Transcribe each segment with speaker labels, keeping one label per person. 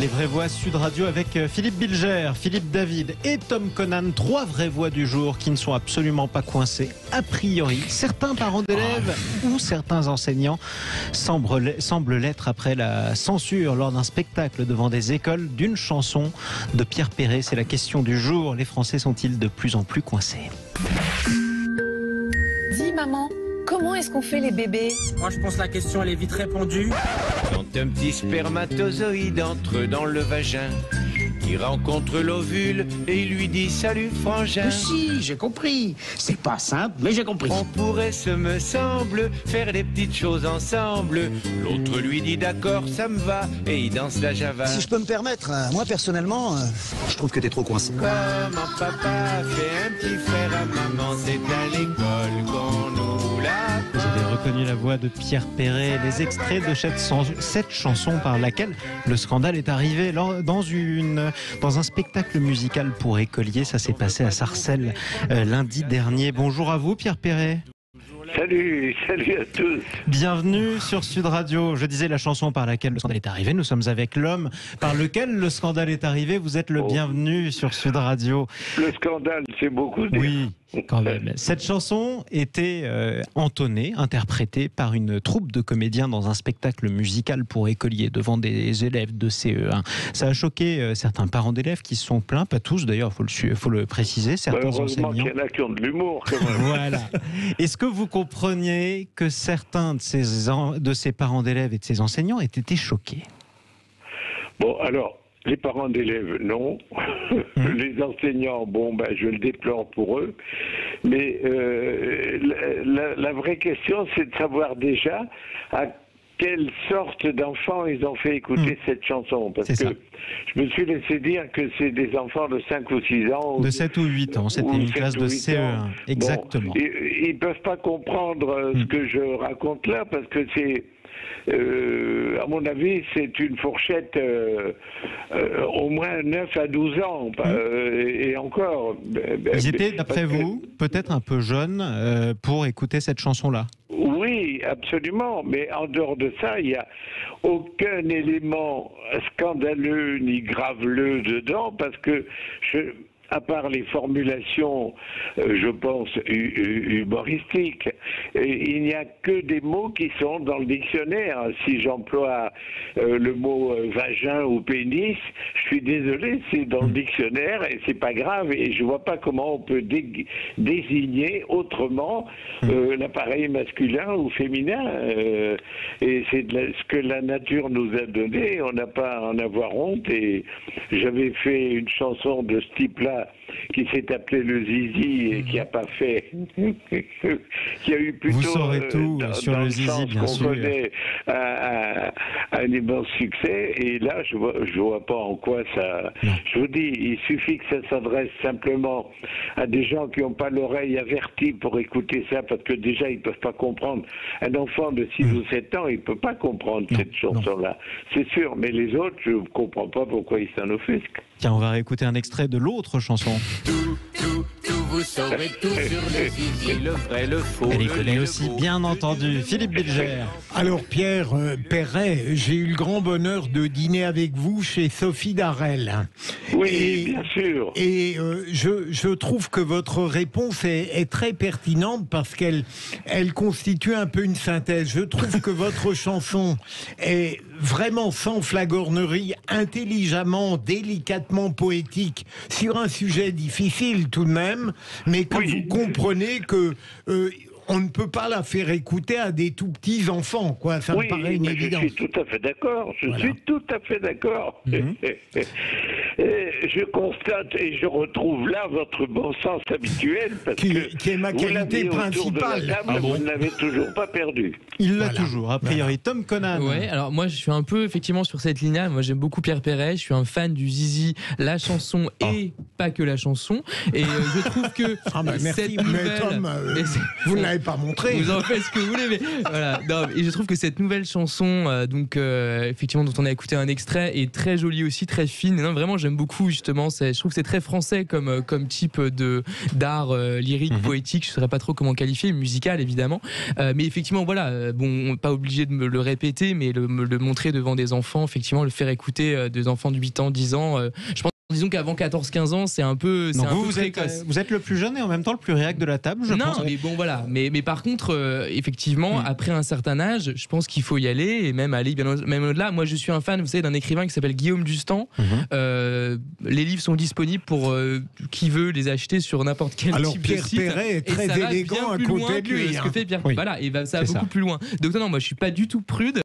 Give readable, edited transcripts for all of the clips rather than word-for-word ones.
Speaker 1: Les vraies voix Sud Radio avec Philippe Bilger, Philippe David et Tom Conan. 3 vraies voix du jour qui ne sont absolument pas coincées. A priori, certains parents d'élèves ou certains enseignants semblent l'être après la censure lors d'un spectacle devant des écoles d'une chanson de Pierre Perret. C'est la question du jour. Les Français sont-ils de plus en plus coincés?
Speaker 2: Dis maman, comment est-ce qu'on fait les bébés?
Speaker 3: Moi je pense que la question elle est vite répondue.
Speaker 4: Quand un petit spermatozoïde entre dans le vagin, qui rencontre l'ovule et il lui dit salut frangin.
Speaker 5: Si, j'ai compris. C'est pas simple, mais j'ai compris.
Speaker 4: On pourrait, ce me semble, faire des petites choses ensemble. L'autre lui dit d'accord, ça me va, et il danse la java.
Speaker 6: Si je peux me permettre, moi personnellement, je trouve que t'es trop coincé.
Speaker 4: Comment papa fait un petit frère à maman, c'est à l'école qu'on nous l'a.
Speaker 1: Vous avez reconnu la voix de Pierre Perret, les extraits de cette chanson par laquelle le scandale est arrivé dans un spectacle musical pour écoliers. Ça s'est passé à Sarcelles lundi dernier. Bonjour à vous Pierre Perret.
Speaker 7: Salut à tous.
Speaker 1: Bienvenue sur Sud Radio. Je disais la chanson par laquelle le scandale est arrivé. Nous sommes avec l'homme par lequel le scandale est arrivé. Vous êtes le bienvenu sur Sud Radio.
Speaker 7: Le scandale, c'est beaucoup dire.
Speaker 1: Oui, quand même. Cette chanson était entonnée, interprétée par une troupe de comédiens dans un spectacle musical pour écoliers devant des élèves de CE1. Ça a choqué certains parents d'élèves qui se sont plaints, pas tous d'ailleurs, faut le préciser, certains
Speaker 7: heureusement
Speaker 1: enseignants.
Speaker 7: qu'il y en a qui ont de l'humour quand même.
Speaker 1: Voilà. Est-ce que vous compreniez que certains de ces parents d'élèves et de ces enseignants aient été choqués?
Speaker 7: Bon, alors, les parents d'élèves, non. Les enseignants, je le déplore pour eux. Mais la vraie question, c'est de savoir déjà à quelle sorte d'enfants ils ont fait écouter cette chanson. Parce que je me suis laissé dire que c'est des enfants de 5 ou 6 ans.
Speaker 1: De 7 ou 8 ans, c'était une classe de CE1. Exactement.
Speaker 7: Bon, ils ne peuvent pas comprendre ce que je raconte là, parce que c'est... à mon avis, c'est une fourchette au moins 9 à 12 ans. Et encore...
Speaker 1: Ils étaient, d'après vous, peut-être un peu jeunes pour écouter cette chanson-là?
Speaker 7: Oui, absolument. Mais en dehors de ça, il n'y a aucun élément scandaleux ni graveleux dedans, parce que à part les formulations, je pense, humoristiques, il n'y a que des mots qui sont dans le dictionnaire. Si j'emploie le mot vagin ou pénis, je suis désolé, c'est dans le dictionnaire et c'est pas grave. Et je vois pas comment on peut désigner autrement l'appareil masculin ou féminin. Et c'est ce que la nature nous a donné. On n'a pas à en avoir honte. Et j'avais fait une chanson de ce type-là qui s'est appelé le Zizi et qui n'a pas fait, qui a eu plutôt,
Speaker 1: vous saurez tout sur le Zizi, bien sûr, qu'on connaît
Speaker 7: un immense succès. Et là, je vois pas en quoi ça. Je vous dis, il suffit que ça s'adresse simplement à des gens qui n'ont pas l'oreille avertie pour écouter ça, parce que déjà ils peuvent pas comprendre. Un enfant de 6 ou 7 ans, il peut pas comprendre cette chanson-là, c'est sûr. Mais les autres, je ne comprends pas pourquoi ils s'en offusquent.
Speaker 1: Tiens, on va réécouter un extrait de l'autre chanson.
Speaker 4: Tout, vous saurez tout sur le zizi, le vrai, le faux.
Speaker 1: Elle est connue aussi, bien entendu. Philippe Bilger.
Speaker 8: Alors Pierre Perret, j'ai eu le grand bonheur de dîner avec vous chez Sophie Darel.
Speaker 7: Oui, bien sûr.
Speaker 8: Et je trouve que votre réponse est très pertinente parce qu'elle constitue un peu une synthèse. Je trouve que votre chanson est vraiment sans flagornerie, intelligemment, délicatement poétique, sur un sujet difficile tout de même, mais que vous comprenez que on ne peut pas la faire écouter à des tout petits enfants, quoi. Ça me paraît une évidence.
Speaker 7: Je suis tout à fait d'accord. Je suis tout à fait d'accord. Je constate et je retrouve là votre bon sens habituel, parce
Speaker 8: qui est ma qualité principale.
Speaker 7: Vous ne l'avez toujours pas perdu.
Speaker 1: Il l'a toujours, a priori. Tom Conan.
Speaker 9: Ouais, alors moi je suis un peu effectivement sur cette ligne-là. Moi j'aime beaucoup Pierre Perret. Je suis un fan du Zizi, la chanson et pas que la chanson. Et je trouve que
Speaker 8: merci,
Speaker 9: cette nouvelle,
Speaker 8: Tom, vous ne l'avez pas montré.
Speaker 9: Vous en faites ce que vous voulez, mais voilà. Non, et je trouve que cette nouvelle chanson, effectivement dont on a écouté un extrait, est très jolie aussi, très fine. Et non, vraiment j'aime j'aime beaucoup justement. Je trouve que c'est très français comme type d'art lyrique, poétique. Je ne saurais pas trop comment qualifier, musical évidemment. Mais effectivement, voilà, bon, pas obligé de me le répéter, mais le montrer devant des enfants, effectivement, le faire écouter des enfants de 8 ans, 10 ans. Je pense, disons qu'avant 14-15 ans, c'est un peu.
Speaker 1: Donc vous êtes le plus jeune et en même temps le plus réac de la table, je pense.
Speaker 9: Non, mais bon, voilà. Mais par contre, effectivement, après un certain âge, je pense qu'il faut y aller et même aller même au-delà. Moi, je suis un fan, vous savez, d'un écrivain qui s'appelle Guillaume Dustan. Les livres sont disponibles pour qui veut les acheter sur n'importe quel type de site.
Speaker 8: Pierre Perret est très élégant à côté de lui.
Speaker 9: Ce que fait Pierre. Voilà, et ça va beaucoup plus loin. Donc non, moi, je suis pas du tout prude.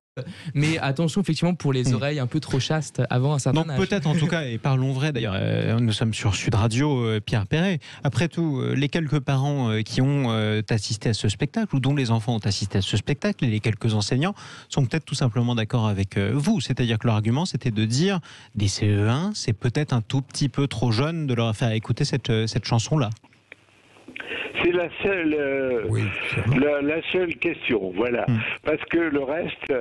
Speaker 9: Mais attention effectivement pour les oreilles un peu trop chastes avant un certain âge.
Speaker 1: Donc peut-être en tout cas, et parlons vrai d'ailleurs, nous sommes sur Sud Radio, Pierre Perret. Après tout, les quelques parents qui ont assisté à ce spectacle ou dont les enfants ont assisté à ce spectacle et les quelques enseignants sont peut-être tout simplement d'accord avec vous. C'est-à-dire que leur argument c'était de dire des CE1, c'est peut-être un tout petit peu trop jeune de leur faire écouter cette chanson-là.
Speaker 7: C'est la seule question, voilà. Parce que le reste,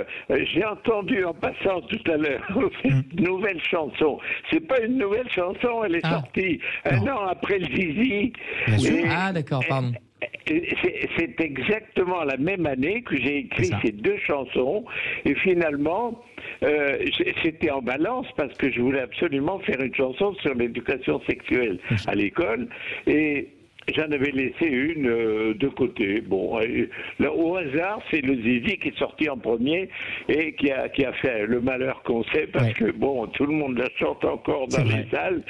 Speaker 7: j'ai entendu en passant tout à l'heure une nouvelle chanson. C'est pas une nouvelle chanson, elle est sortie un an après le Zizi.
Speaker 9: D'accord, pardon.
Speaker 7: C'est exactement la même année que j'ai écrit ces deux chansons et finalement c'était en balance parce que je voulais absolument faire une chanson sur l'éducation sexuelle à l'école et j'en avais laissé une de côté. Bon, au hasard, c'est le Zizi qui est sorti en premier et qui a fait le malheur qu'on sait parce que bon, tout le monde la chante encore dans les salles.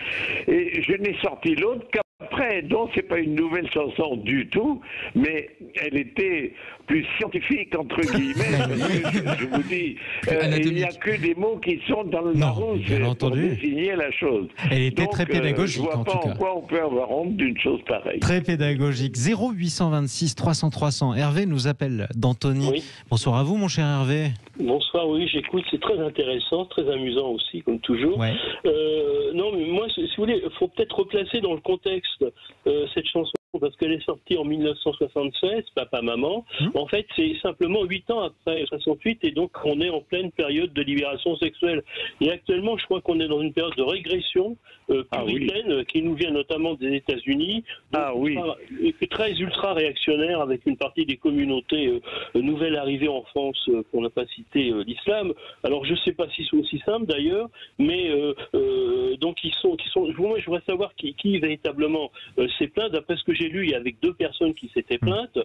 Speaker 7: Et je n'ai sorti l'autre qu'après. Donc, c'est pas une nouvelle chanson du tout, mais elle était plus scientifique entre guillemets. Parce que je vous dis, il n'y a que des mots qui sont dans le Larousse pour désigner la chose.
Speaker 1: Elle était très pédagogique.
Speaker 7: Je vois pas en quoi on peut avoir honte d'une chose pareille.
Speaker 1: Très pédagogique. 0826 300 300. Hervé nous appelle d'Antony. Oui. Bonsoir à vous, mon cher Hervé.
Speaker 10: Bonsoir, oui, j'écoute. C'est très intéressant, très amusant aussi, comme toujours.
Speaker 1: Ouais.
Speaker 10: Non, mais moi, si vous voulez, il faut peut-être replacer dans le contexte cette chanson, parce qu'elle est sortie en 1976, Papa-Maman. En fait, c'est simplement 8 ans après 68, et donc on est en pleine période de libération sexuelle. Et actuellement, je crois qu'on est dans une période de régression puritaine qui nous vient notamment des États-Unis, très ultra réactionnaire, avec une partie des communautés nouvelles arrivées en France, pour ne pas citer l'islam. Alors, je ne sais pas si c'est aussi simple d'ailleurs, mais donc moi, je voudrais savoir qui véritablement s'est plaint. D'après ce que j'ai lu, il y avait 2 personnes qui s'étaient plaintes.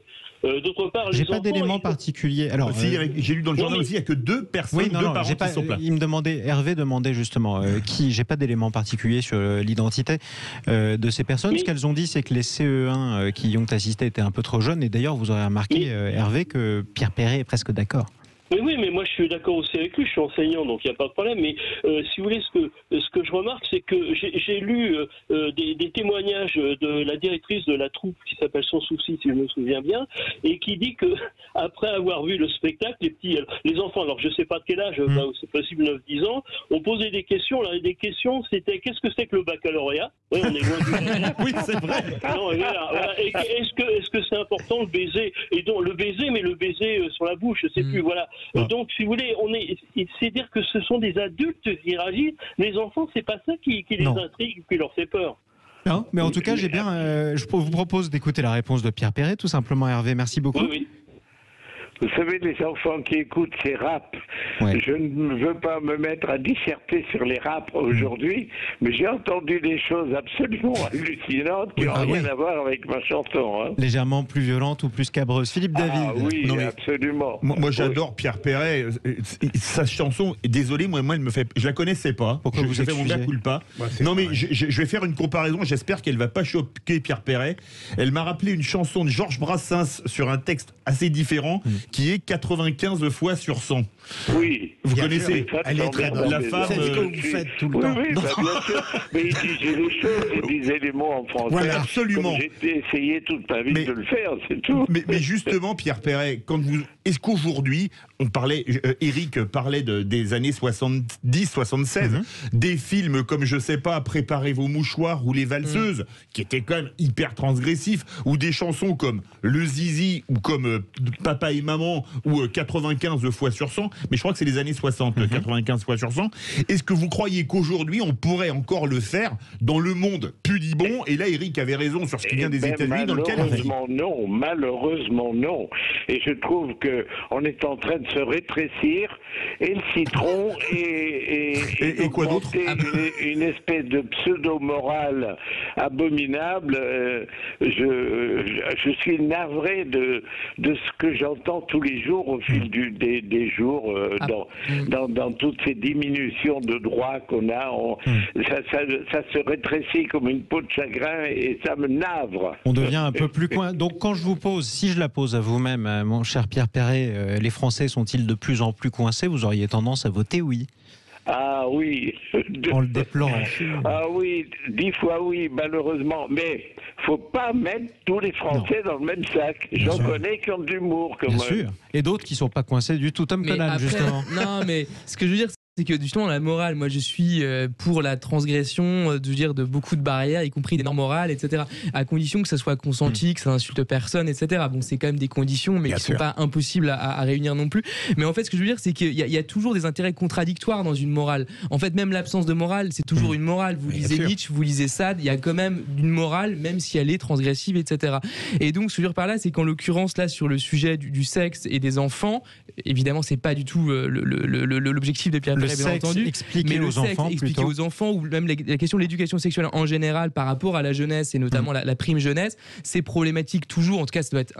Speaker 10: D'autre part,
Speaker 1: j'ai pas d'éléments particuliers. Alors,
Speaker 11: j'ai lu dans le journal aussi, il n'y a que 2 personnes, deux parents qui sont plaints.
Speaker 1: Hervé demandait justement j'ai pas d'éléments particuliers sur l'identité de ces personnes. Ce qu'elles ont dit, c'est que les CE1 qui y ont assisté étaient un peu trop jeunes. Et d'ailleurs, vous aurez remarqué, Hervé, que Pierre Perret est presque d'accord.
Speaker 10: Oui, mais moi je suis d'accord aussi avec lui, je suis enseignant, donc il n'y a pas de problème. Mais si vous voulez, ce que je remarque, c'est que j'ai lu des témoignages de la directrice de la troupe qui s'appelle Sans Souci, si je me souviens bien, et qui dit que après avoir vu le spectacle, les enfants, alors je ne sais pas de quel âge, c'est possible 9-10 ans, ont posé des questions. Alors, des questions, c'était qu'est-ce que c'est que le baccalauréat? Oui, on est loin du baccalauréat. Oui, c'est vrai. Non, voilà. Est-ce que c'est important le baiser? Et donc le baiser, mais le baiser sur la bouche, je ne sais plus. Voilà. Donc, si vous voulez, c'est dire que ce sont des adultes qui réagissent. Les enfants, c'est pas ça qui les intrigue, qui leur fait peur.
Speaker 1: Non, mais en tout cas, je vous propose d'écouter la réponse de Pierre Perret, tout simplement, Hervé. Merci beaucoup.
Speaker 7: Oui. Vous savez, les enfants qui écoutent ces raps, je ne veux pas me mettre à disserter sur les raps aujourd'hui, mais j'ai entendu des choses absolument hallucinantes qui n'ont rien à voir avec ma chanson. Hein.
Speaker 1: Légèrement plus violente ou plus cabreuse. Philippe David.
Speaker 7: Oui, absolument.
Speaker 11: Moi j'adore Pierre Perret. Sa chanson, désolé, moi elle me fait. Je la connaissais pas.
Speaker 1: Pourquoi vous
Speaker 11: fais mon mea culpa. Non, mais je vais faire une comparaison. J'espère qu'elle va pas choquer Pierre Perret. Elle m'a rappelé une chanson de Georges Brassens sur un texte assez différent, qui est 95 fois sur 100.
Speaker 7: Oui.
Speaker 11: Vous connaissez.
Speaker 8: Elle est très bonne.
Speaker 11: La femme.
Speaker 8: C'est ce que vous faites tout le temps.
Speaker 7: Oui, bien sûr. Mais il disait les choses, il disait les mots en français.
Speaker 11: Voilà, absolument.
Speaker 7: J'ai essayé toute ma vie de le faire, c'est tout.
Speaker 11: Mais justement, Pierre Perret, est-ce qu'aujourd'hui, on parlait, Eric parlait des années 70-76, des films comme, je sais pas, Préparez vos mouchoirs ou Les Valseuses, qui étaient quand même hyper transgressifs, ou des chansons comme Le Zizi, ou comme Papa et Maman, ou 95 fois sur 100, mais je crois que c'est les années 60, 95 fois sur 100. Est-ce que vous croyez qu'aujourd'hui, on pourrait encore le faire dans le monde pudibond? Et là, Eric avait raison sur ce qui vient des États-Unis, dans lequel
Speaker 7: malheureusement non. Et je trouve que on est en train de se rétrécir, et le citron et
Speaker 11: quoi d'autre?
Speaker 7: Une espèce de pseudo-morale abominable. Je suis navré de ce que j'entends tous les jours au fil des jours dans toutes ces diminutions de droits qu'on a. Ça se rétrécit comme une peau de chagrin et ça me navre.
Speaker 1: On devient un peu plus coin. Donc quand je vous pose, si je la pose à vous-même, mon cher Pierre Perret, les Français sont-ils de plus en plus coincés? Vous auriez tendance à voter oui.
Speaker 7: Ah oui.
Speaker 1: On le déplore.
Speaker 7: Ah oui, 10 fois oui, malheureusement. Mais faut pas mettre tous les Français dans le même sac. J'en connais qui ont de l'humour.
Speaker 1: Bien sûr. Et d'autres qui sont pas coincés du tout. Tom Conan, justement.
Speaker 9: Non, mais ce que je veux dire, c'est que justement la morale, moi je suis pour la transgression de beaucoup de barrières, y compris des normes morales, etc. À condition que ça soit consenti, que ça n'insulte personne, etc. Bon, c'est quand même des conditions, mais qui ne sont pas impossibles à réunir non plus. Mais en fait, ce que je veux dire, c'est qu'il y a toujours des intérêts contradictoires dans une morale. En fait, même l'absence de morale, c'est toujours une morale. Vous lisez Nietzsche, vous lisez Sade, il y a quand même une morale, même si elle est transgressive, etc. Et donc, ce que je veux dire par là, c'est qu'en l'occurrence, là, sur le sujet du sexe et des enfants, évidemment, c'est pas du tout l'objectif de Pierre Perret, bien entendu, mais le sexe expliqué aux enfants, ou même la question de l'éducation sexuelle en général par rapport à la jeunesse et notamment la prime jeunesse, c'est problématique toujours. En tout cas, ça doit être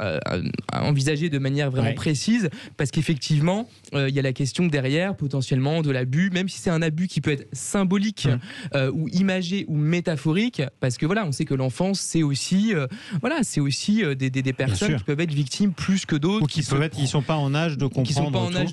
Speaker 9: envisagé de manière vraiment précise, parce qu'effectivement, il y a la question derrière potentiellement de l'abus, même si c'est un abus qui peut être symbolique ou imagé ou métaphorique, parce que voilà, on sait que l'enfance c'est aussi des personnes qui peuvent être victimes plus que d'autres,
Speaker 1: ou qui sont pas en âge de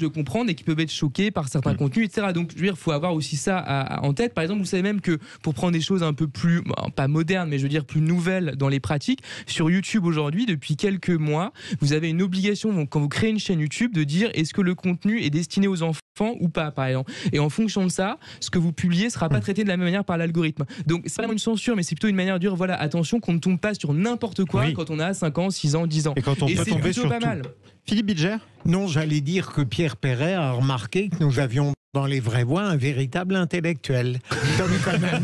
Speaker 1: comprendre,
Speaker 9: et qui peuvent être choqués par certains contenus, etc. Donc je veux dire, il faut avoir aussi ça en tête. Par exemple, vous savez même que pour prendre des choses un peu plus, pas modernes, mais je veux dire plus nouvelles dans les pratiques, sur YouTube aujourd'hui, depuis quelques mois, vous avez une obligation, donc, quand vous créez une chaîne YouTube, de dire est-ce que le contenu est destiné aux enfants ou pas, par exemple. Et en fonction de ça, ce que vous publiez sera pas traité de la même manière par l'algorithme. Donc c'est pas vraiment une censure, mais c'est plutôt une manière de dire voilà, attention qu'on ne tombe pas sur n'importe quoi quand on a 5 ans, 6 ans, 10 ans.
Speaker 1: Et quand on peut tomber sur
Speaker 9: pas
Speaker 1: tout.
Speaker 9: mal.
Speaker 1: Philippe Bilger?
Speaker 8: Non, j'allais dire que Pierre Perret a remarqué que nous avions dans les vraies voix un véritable intellectuel. Tom Conan.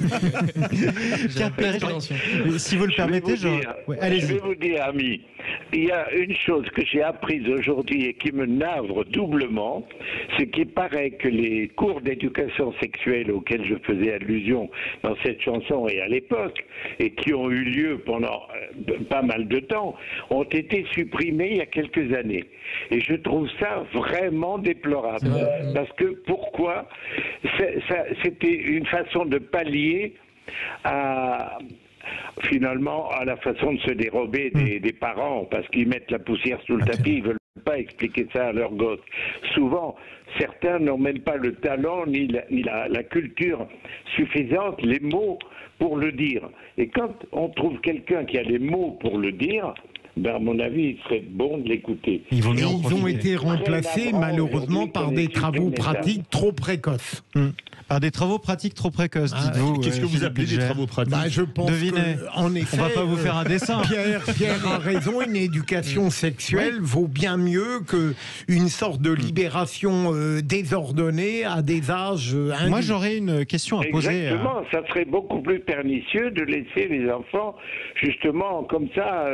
Speaker 1: Pierre Perret, si vous le permettez,
Speaker 7: je vais vous dire, ami, il y a une chose que j'ai apprise aujourd'hui et qui me navre doublement, c'est qu'il paraît que les cours d'éducation sexuelle auxquels je faisais allusion dans cette chanson et à l'époque, et qui ont eu lieu pendant pas mal de temps, ont été supprimés il y a quelques années. Et je trouve ça vraiment déplorable. Parce que pourquoi? C'était une façon de pallier finalement à la façon de se dérober des parents, parce qu'ils mettent la poussière sous le tapis, ils veulent pas expliquer ça à leurs gosses. Souvent, certains n'ont même pas le talent ni la culture suffisante, les mots pour le dire. Et quand on trouve quelqu'un qui a les mots pour le dire, à mon avis, il serait bon de l'écouter.
Speaker 8: Ils ont été remplacés malheureusement par des travaux pratiques trop précoces.
Speaker 1: Par des travaux pratiques trop précoces, dites-vous.
Speaker 11: Qu'est-ce que vous appelez des travaux pratiques?
Speaker 8: Je pense qu'en effet,
Speaker 1: on va pas vous faire un dessin.
Speaker 8: Pierre a raison, une éducation sexuelle vaut bien mieux qu'une sorte de libération désordonnée à des âges induits.
Speaker 1: Moi, j'aurais une question à poser.
Speaker 7: Exactement, ça serait beaucoup plus pernicieux de laisser les enfants, justement, comme ça,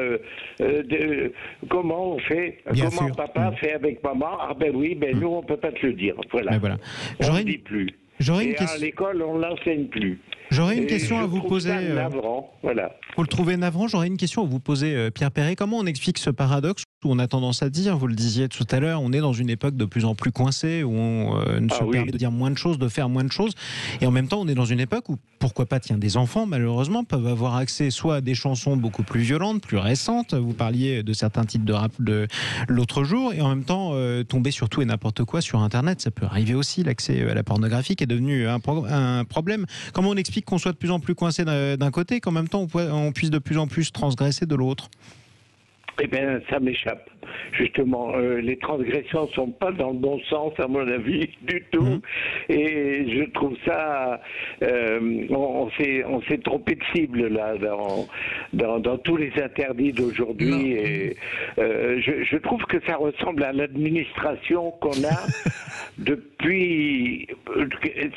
Speaker 7: comment on fait, comment papa fait avec maman. Ah ben oui, nous on peut pas te le dire. Voilà. On ne dit plus. Et à l'école, on l'enseigne plus.
Speaker 1: J'aurais une question à vous poser.
Speaker 7: Navrant, voilà.
Speaker 1: Vous le trouvez navrant? J'aurais une question à vous poser, Pierre Perret. Comment on explique ce paradoxe où on a tendance à dire, vous le disiez tout à l'heure, on est dans une époque de plus en plus coincée, où on ne se permet de dire moins de choses, de faire moins de choses, et en même temps on est dans une époque où, pourquoi pas, des enfants malheureusement peuvent avoir accès soit à des chansons beaucoup plus violentes, plus récentes, vous parliez de certains titres de rap de l'autre jour, et en même temps tomber sur tout et n'importe quoi sur Internet, ça peut arriver aussi, l'accès à la pornographie qui est devenu un problème. Comment on explique qu'on soit de plus en plus coincé d'un côté, qu'en même temps on puisse de plus en plus transgresser de l'autre?
Speaker 7: Eh bien, ça m'échappe. Justement, les transgressions sont pas dans le bon sens, à mon avis, du tout. Et je trouve ça, on s'est trompé de cible là dans tous les interdits d'aujourd'hui. Et je trouve que ça ressemble à l'administration qu'on a depuis.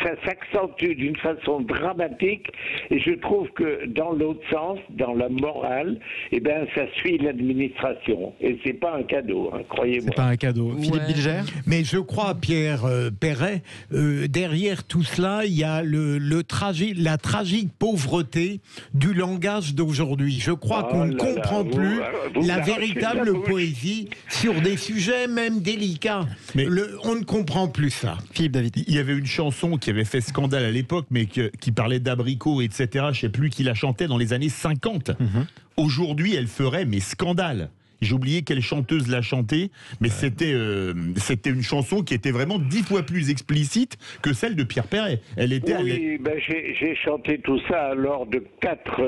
Speaker 7: Ça s'accentue d'une façon dramatique. Et je trouve que dans l'autre sens, dans la morale, eh ben, ça suit l'administration. Et c'est pas un cadeau, hein, croyez-moi.
Speaker 1: C'est pas un cadeau. Philippe Bilger.
Speaker 8: Mais je crois, Pierre Perret, derrière tout cela, il y a la tragique pauvreté du langage d'aujourd'hui. Je crois qu'on ne comprend plus la véritable poésie sur des sujets même délicats. Mais on ne comprend plus ça.
Speaker 1: Philippe David.
Speaker 11: Il y avait une chanson qui avait fait scandale à l'époque, mais qui parlait d'abricots, etc. Je ne sais plus qui la chantait dans les années 50. Aujourd'hui, elle ferait mais scandale. J'ai oublié quelle chanteuse l'a chanté, mais c'était une chanson qui était vraiment 10 fois plus explicite que celle de Pierre Perret. Elle était.
Speaker 7: J'ai chanté tout ça lors de quatre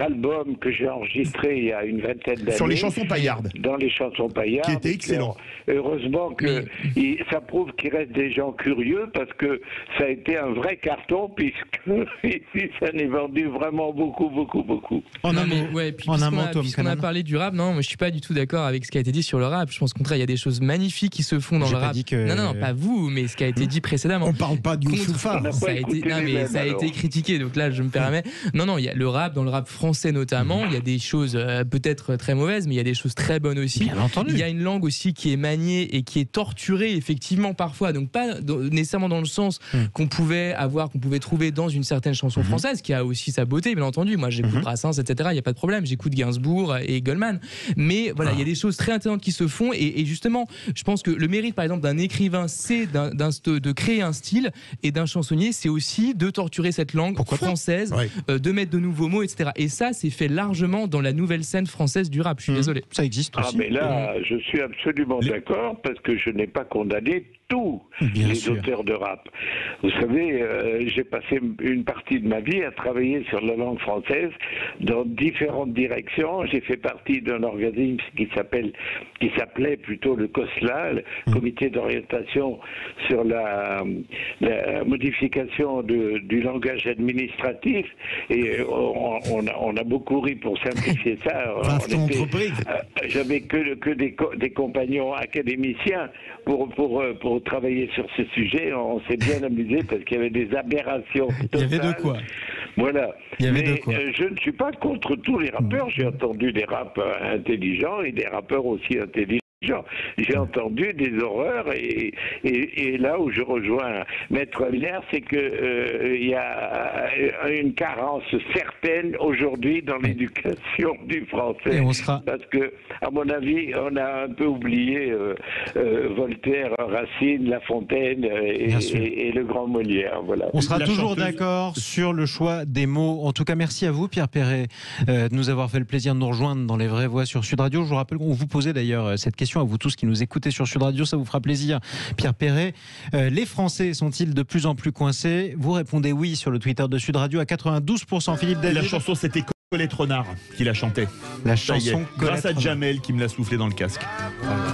Speaker 7: albums que j'ai enregistrés il y a une vingtaine d'années.
Speaker 11: Sur les chansons paillardes.
Speaker 7: Dans les chansons paillardes.
Speaker 11: Qui étaient excellents.
Speaker 7: Heureusement que ça prouve qu'il reste des gens curieux, parce que ça a été un vrai carton, puisque ici ça n'est vendu vraiment beaucoup.
Speaker 9: En un mot, puisqu'on a parlé du rap, non, moi je suis pas du tout d'accord avec ce qui a été dit sur le rap. Je pense qu'au contraire, il y a des choses magnifiques qui se font dans le rap. Non, pas vous, mais ce qui a été dit précédemment.
Speaker 8: On parle pas du Youssoufa.
Speaker 9: Ça a été critiqué, donc là je me permets. Non, il y a le rap, dans le rap français notamment, il y a des choses peut-être très mauvaises, mais il y a des choses très bonnes aussi.
Speaker 1: Bien entendu.
Speaker 9: Il y a une langue aussi qui est maniée et qui est torturée effectivement parfois, donc pas nécessairement dans le sens qu'on pouvait trouver dans une certaine chanson française, qui a aussi sa beauté, bien entendu. Moi j'écoute Brassens, etc. Il y a pas de problème. J'écoute Gainsbourg et Goldman. Mais voilà, il y a des choses très intéressantes qui se font, et justement, je pense que le mérite, par exemple, d'un écrivain, c'est de créer un style, et d'un chansonnier, c'est aussi de torturer cette langue française, de mettre de nouveaux mots, etc. Et ça, c'est fait largement dans la nouvelle scène française du rap. Je suis désolé.
Speaker 1: Ça existe aussi.
Speaker 7: Mais là, je suis absolument d'accord, parce que je n'ai pas condamné tous les auteurs de rap. Vous savez, j'ai passé une partie de ma vie à travailler sur la langue française dans différentes directions. J'ai fait partie d'un organisme qui s'appelait plutôt le COSLA, le Comité d'orientation sur la modification du langage administratif, et on a beaucoup ri pour simplifier ça. J'avais que des compagnons académiciens pour travailler sur ce sujet. On s'est bien amusé parce qu'il y avait des aberrations totales.
Speaker 1: Il y avait de quoi.
Speaker 7: Voilà.
Speaker 1: Je
Speaker 7: ne suis pas contre tous les rappeurs. J'ai entendu des rappeurs intelligents et des rappeurs aussi intelligents. J'ai entendu des horreurs, et là où je rejoins Maître Wiener, c'est que il y a une carence certaine aujourd'hui dans l'éducation du français. Parce que, à mon avis, on a un peu oublié Voltaire, Racine, La Fontaine et le grand Molière. Voilà.
Speaker 1: On sera toujours d'accord sur le choix des mots. En tout cas, merci à vous, Pierre Perret, de nous avoir fait le plaisir de nous rejoindre dans Les Vraies Voix sur Sud Radio. Je vous rappelle qu'on vous posait d'ailleurs cette question à vous tous qui nous écoutez sur Sud Radio, ça vous fera plaisir. Pierre Perret, les Français sont-ils de plus en plus coincés? Vous répondez oui sur le Twitter de Sud Radio à 92%. Philippe David.
Speaker 11: La chanson, c'était Colette Renard qui la chantait.
Speaker 1: La chanson
Speaker 11: grâce à Jamel qui me l'a soufflé dans le casque.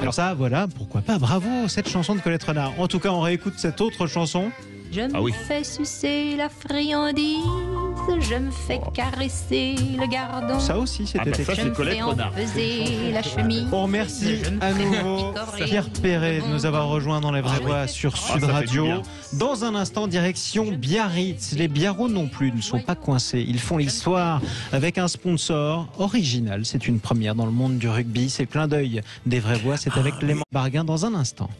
Speaker 1: Alors ça, voilà, pourquoi pas, bravo, cette chanson de Colette Renard. En tout cas, on réécoute cette autre chanson.
Speaker 12: Je me fais sucer la friandise, je me fais caresser le gardon.
Speaker 1: Ça aussi, c'était
Speaker 11: ça, c'est Colette Renard.
Speaker 12: La chemise.
Speaker 1: On remercie à nouveau Pierre Perret de nous avoir rejoints dans Les Vraies Voix sur Sud Radio. Dans un instant, direction Biarritz. Les Biarros non plus ne sont pas coincés. Ils font l'histoire avec un sponsor original. C'est une première dans le monde du rugby. C'est le clin d'œil des Vraies Voix. C'est avec Clément Barguin dans un instant.